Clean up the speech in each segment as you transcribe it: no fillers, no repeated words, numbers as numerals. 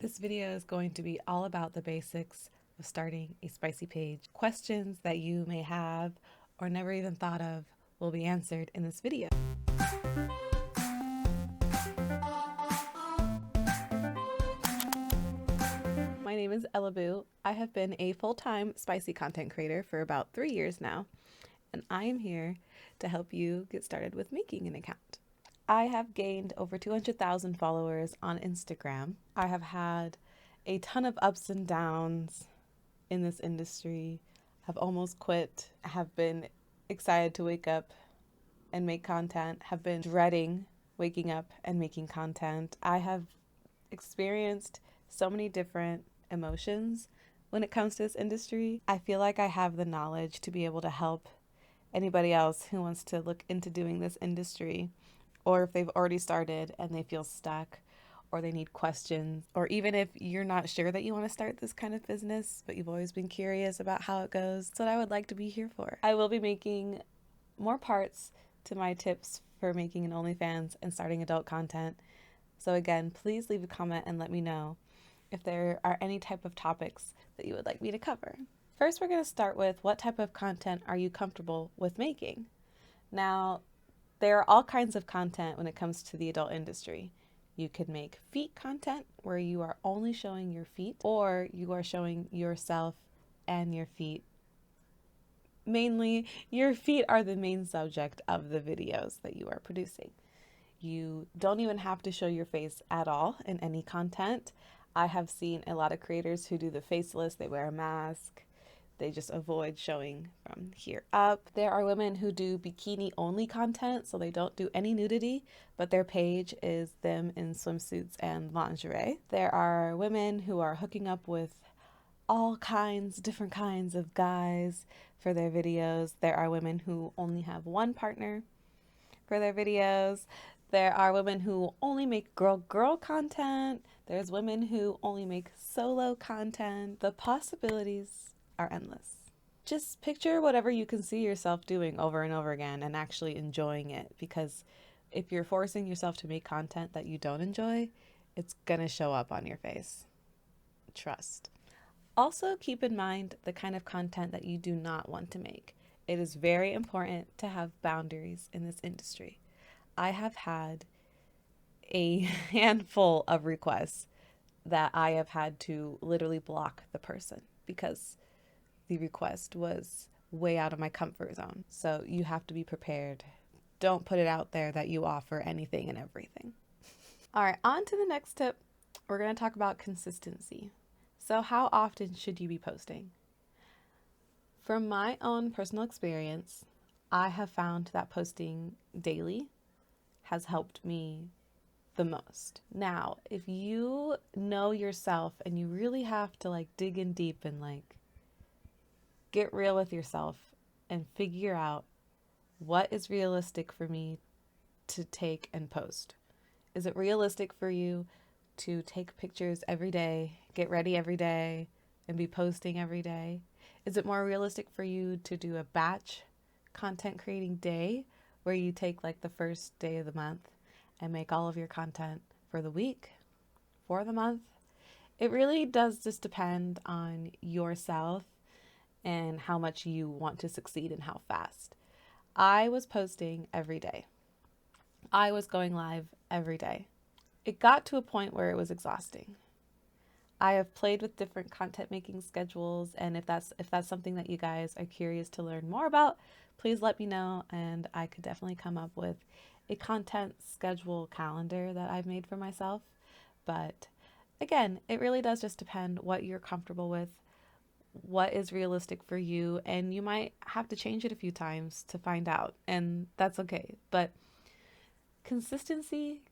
This video is going to be all about the basics of starting a spicy page. Questions that you may have or never even thought of will be answered in this video. My name is Ella Boo. I have been a full-time spicy content creator for about 3 years now, and I am here to help you get started with making an account. I have gained over 200,000 followers on Instagram. I have had a ton of ups and downs in this industry, have almost quit, have been excited to wake up and make content, have been dreading waking up and making content. I have experienced so many different emotions when it comes to this industry. I feel like I have the knowledge to be able to help anybody else who wants to look into doing this industry, or if they've already started and they feel stuck or they need questions, or even if you're not sure that you want to start this kind of business, but you've always been curious about how it goes. That's what I would like to be here for. I will be making more parts to my tips for making an OnlyFans and starting adult content. So again, please leave a comment and let me know if there are any type of topics that you would like me to cover. First, we're going to start with what type of content are you comfortable with making? Now, there are all kinds of content when it comes to the adult industry. You could make feet content where you are only showing your feet, or you are showing yourself and your feet. Mainly, your feet are the main subject of the videos that you are producing. You don't even have to show your face at all in any content. I have seen a lot of creators who do the faceless, they wear a mask. They just avoid showing from here up. There are women who do bikini only content, so they don't do any nudity, but their page is them in swimsuits and lingerie. There are women who are hooking up with all kinds, different kinds of guys for their videos. There are women who only have one partner for their videos. There are women who only make girl content. There's women who only make solo content. The possibilities are endless. Just picture whatever you can see yourself doing over and over again and actually enjoying it, because if you're forcing yourself to make content that you don't enjoy, it's gonna show up on your face. Trust. Also, keep in mind the kind of content that you do not want to make. It is very important to have boundaries in this industry. I have had a handful of requests that I have had to literally block the person because the request was way out of my comfort zone. So you have to be prepared. Don't put it out there that you offer anything and everything. All right, on to the next tip. We're going to talk about consistency. So how often should you be posting? From my own personal experience, I have found that posting daily has helped me the most. Now, if you know yourself and you really have to dig in deep and get real with yourself and figure out what is realistic for me to take and post. Is it realistic for you to take pictures every day, get ready every day, and be posting every day? Is it more realistic for you to do a batch content creating day where you take the first day of the month and make all of your content for the week, for the month? It really does just depend on yourself and how much you want to succeed and how fast. I was posting every day. I was going live every day. It got to a point where it was exhausting. I have played with different content making schedules, and if that's something that you guys are curious to learn more about, please let me know, and I could definitely come up with a content schedule calendar that I've made for myself. But again, it really does just depend what you're comfortable with, what is realistic for you, and you might have to change it a few times to find out, and that's okay. But consistency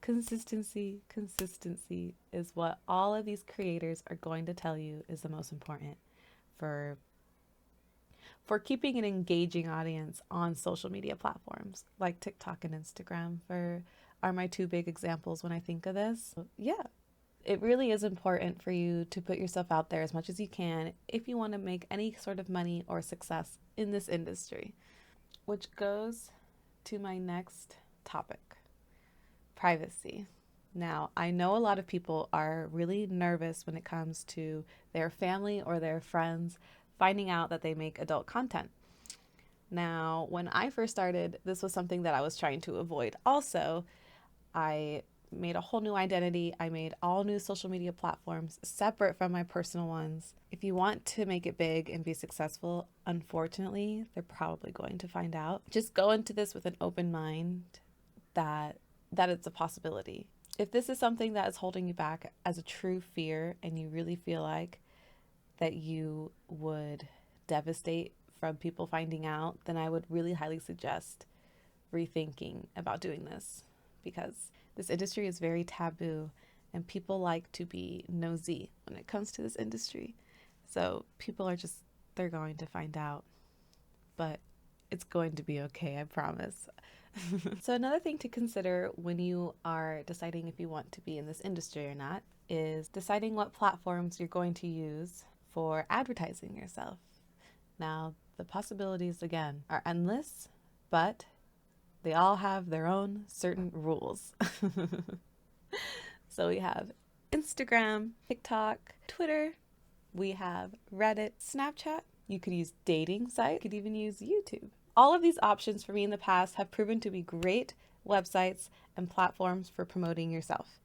is what all of these creators are going to tell you is the most important for keeping an engaging audience on social media platforms like TikTok and Instagram are my two big examples when I think of this. Yeah, it really is important for you to put yourself out there as much as you can if you want to make any sort of money or success in this industry. Which goes to my next topic: privacy. Now, I know a lot of people are really nervous when it comes to their family or their friends finding out that they make adult content. Now, when I first started, this was something that I was trying to avoid. Also, I made a whole new identity. I made all new social media platforms separate from my personal ones. If you want to make it big and be successful, unfortunately, they're probably going to find out. Just go into this with an open mind that it's a possibility. If this is something that is holding you back as a true fear and you really feel like that you would devastate from people finding out, then I would really highly suggest rethinking about doing this, because this industry is very taboo and people like to be nosy when it comes to this industry. So people are just, they're going to find out, but it's going to be okay, I promise. So another thing to consider when you are deciding if you want to be in this industry or not is deciding what platforms you're going to use for advertising yourself. Now, the possibilities again are endless, but they all have their own certain rules. So we have Instagram, TikTok, Twitter, we have Reddit, Snapchat. You could use dating sites, you could even use YouTube. All of these options for me in the past have proven to be great websites and platforms for promoting yourself.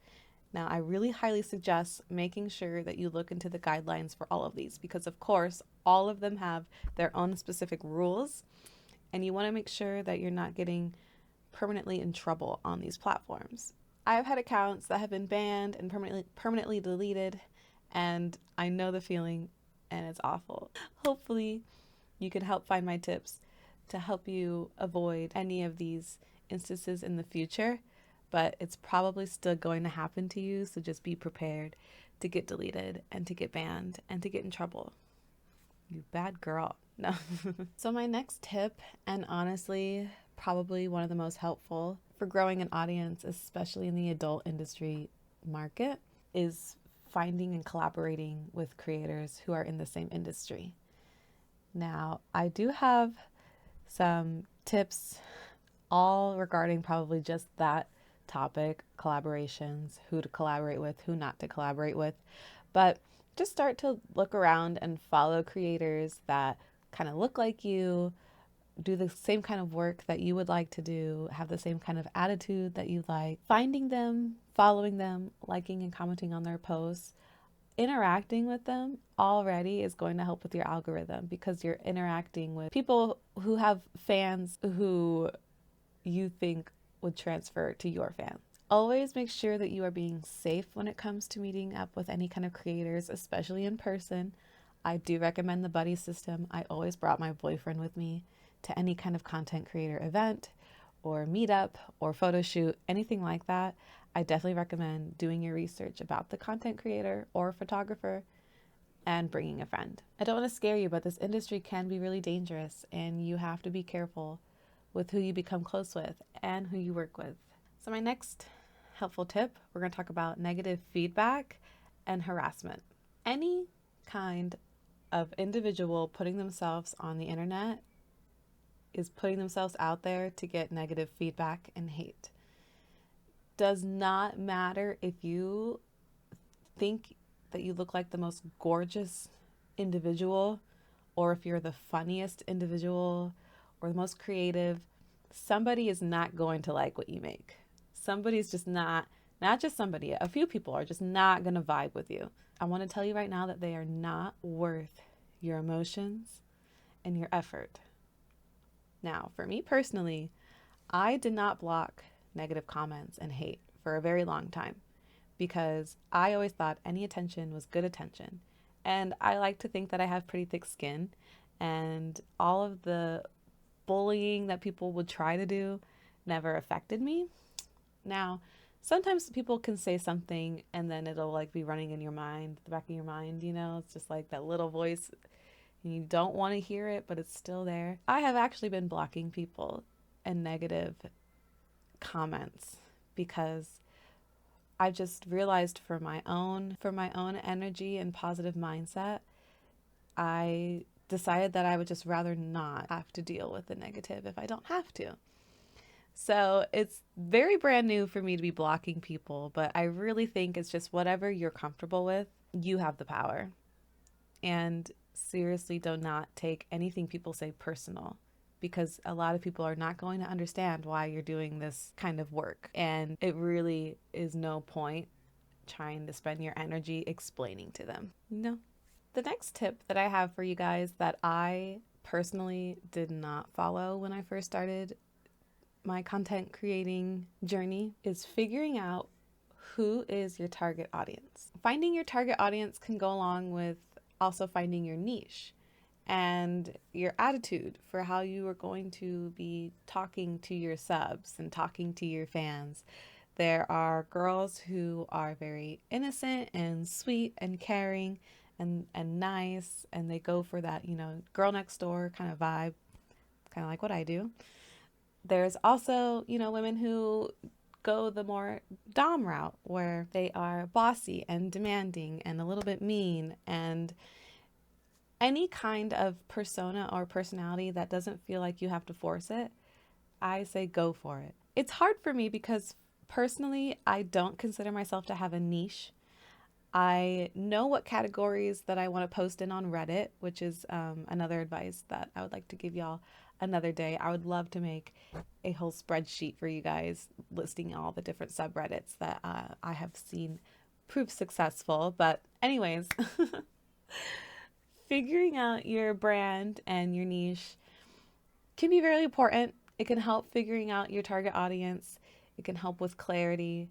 Now, I really highly suggest making sure that you look into the guidelines for all of these because, of course, all of them have their own specific rules, and you want to make sure that you're not getting permanently in trouble on these platforms. I've had accounts that have been banned and permanently deleted, and I know the feeling, and it's awful. Hopefully, you can help find my tips to help you avoid any of these instances in the future, but it's probably still going to happen to you, so just be prepared to get deleted and to get banned and to get in trouble. You bad girl. No. So my next tip, and honestly, probably one of the most helpful for growing an audience, especially in the adult industry market, is finding and collaborating with creators who are in the same industry. Now, I do have some tips all regarding probably just that topic, collaborations, who to collaborate with, who not to collaborate with. But just start to look around and follow creators that kind of look like you, do the same kind of work that you would like to do, have the same kind of attitude that you like. Finding them, following them, liking and commenting on their posts, interacting with them already is going to help with your algorithm because you're interacting with people who have fans who you think would transfer to your fans. Always make sure that you are being safe when it comes to meeting up with any kind of creators, especially in person. I do recommend the buddy system. I always brought my boyfriend with me to any kind of content creator event or meetup or photo shoot, anything like that. I definitely recommend doing your research about the content creator or photographer and bringing a friend. I don't want to scare you, but this industry can be really dangerous and you have to be careful with who you become close with and who you work with. So my next helpful tip, we're going to talk about negative feedback and harassment. Any kind of individual putting themselves on the internet is putting themselves out there to get negative feedback and hate. Does not matter if you think that you look like the most gorgeous individual or if you're the funniest individual or the most creative. Somebody is not going to like what you make. Somebody's just not just somebody, a few people are just not going to vibe with you. I want to tell you right now that they are not worth your emotions and your effort. Now, for me personally, I did not block negative comments and hate for a very long time because I always thought any attention was good attention. And I like to think that I have pretty thick skin, and all of the bullying that people would try to do never affected me. Now, sometimes people can say something and then it'll like be running in your mind, the back of your mind, it's just like that little voice. You don't want to hear it, but it's still there. I have actually been blocking people and negative comments because I just realized for my own energy and positive mindset, I decided that I would just rather not have to deal with the negative if I don't have to. So it's very brand new for me to be blocking people, but I really think it's just whatever you're comfortable with, you have the power. And seriously, do not take anything people say personal, because a lot of people are not going to understand why you're doing this kind of work. And it really is no point trying to spend your energy explaining to them. No. The next tip that I have for you guys that I personally did not follow when I first started my content creating journey is figuring out who is your target audience. Finding your target audience can go along with also finding your niche and your attitude for how you are going to be talking to your subs and talking to your fans. There are girls who are very innocent and sweet and caring and nice, and they go for that, girl next door kind of vibe, kind of like what I do. There's also, women who go the more dom route where they are bossy and demanding and a little bit mean, and any kind of persona or personality that doesn't feel like you have to force it, I say go for it. It's hard for me because personally, I don't consider myself to have a niche. I know what categories that I want to post in on Reddit, which is another advice that I would like to give y'all another day. I would love to make a whole spreadsheet for you guys listing all the different subreddits that I have seen prove successful. But anyways, figuring out your brand and your niche can be very important. It can help figuring out your target audience. It can help with clarity.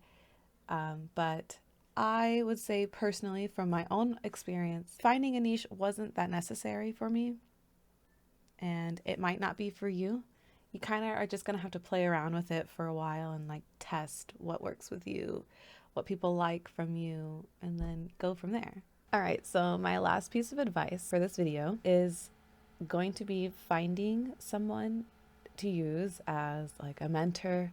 But I would say personally, from my own experience, finding a niche wasn't that necessary for me. And it might not be for you. You kind of are just going to have to play around with it for a while and like test what works with you, what people like from you, and then go from there. All right, so my last piece of advice for this video is going to be finding someone to use as like a mentor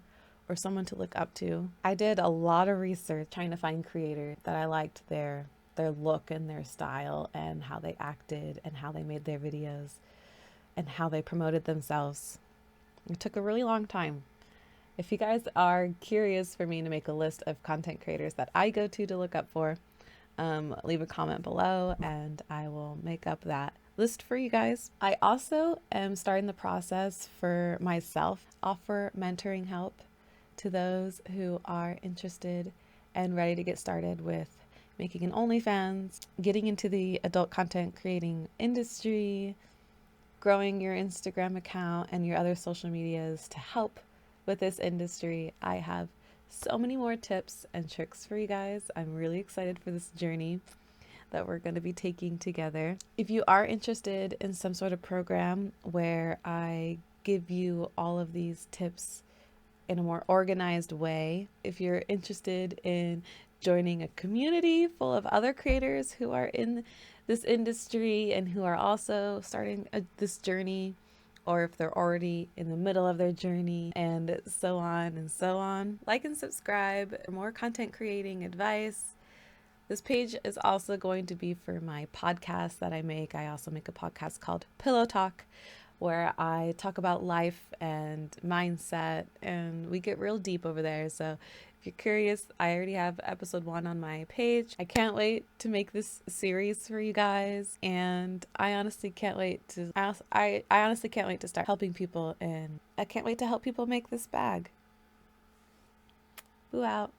or someone to look up to. I did a lot of research trying to find creators that I liked their look and their style and how they acted and how they made their videos and how they promoted themselves. It took a really long time. If you guys are curious for me to make a list of content creators that I go to look up for, leave a comment below and I will make up that list for you guys. I also am starting the process for myself, offer mentoring help to those who are interested and ready to get started with making an Onlyfans, getting into the adult content creating industry, growing your Instagram account and your other social medias to help with this industry. I have so many more tips and tricks for you guys. I'm really excited for this journey that we're going to be taking together. If you are interested in some sort of program where I give you all of these tips in a more organized way, if you're interested in joining a community full of other creators who are in this industry and who are also starting this journey, or if they're already in the middle of their journey, and so on and so on, like and subscribe for more content creating advice. This page is also going to be for my podcast that I make. I also make a podcast called Pillow Talk, where I talk about life and mindset, and we get real deep over there. So if you're curious, I already have episode 1 on my page. I can't wait to make this series for you guys, and I honestly can't wait to I honestly can't wait to start helping people, and I can't wait to help people make this bag. Boo out.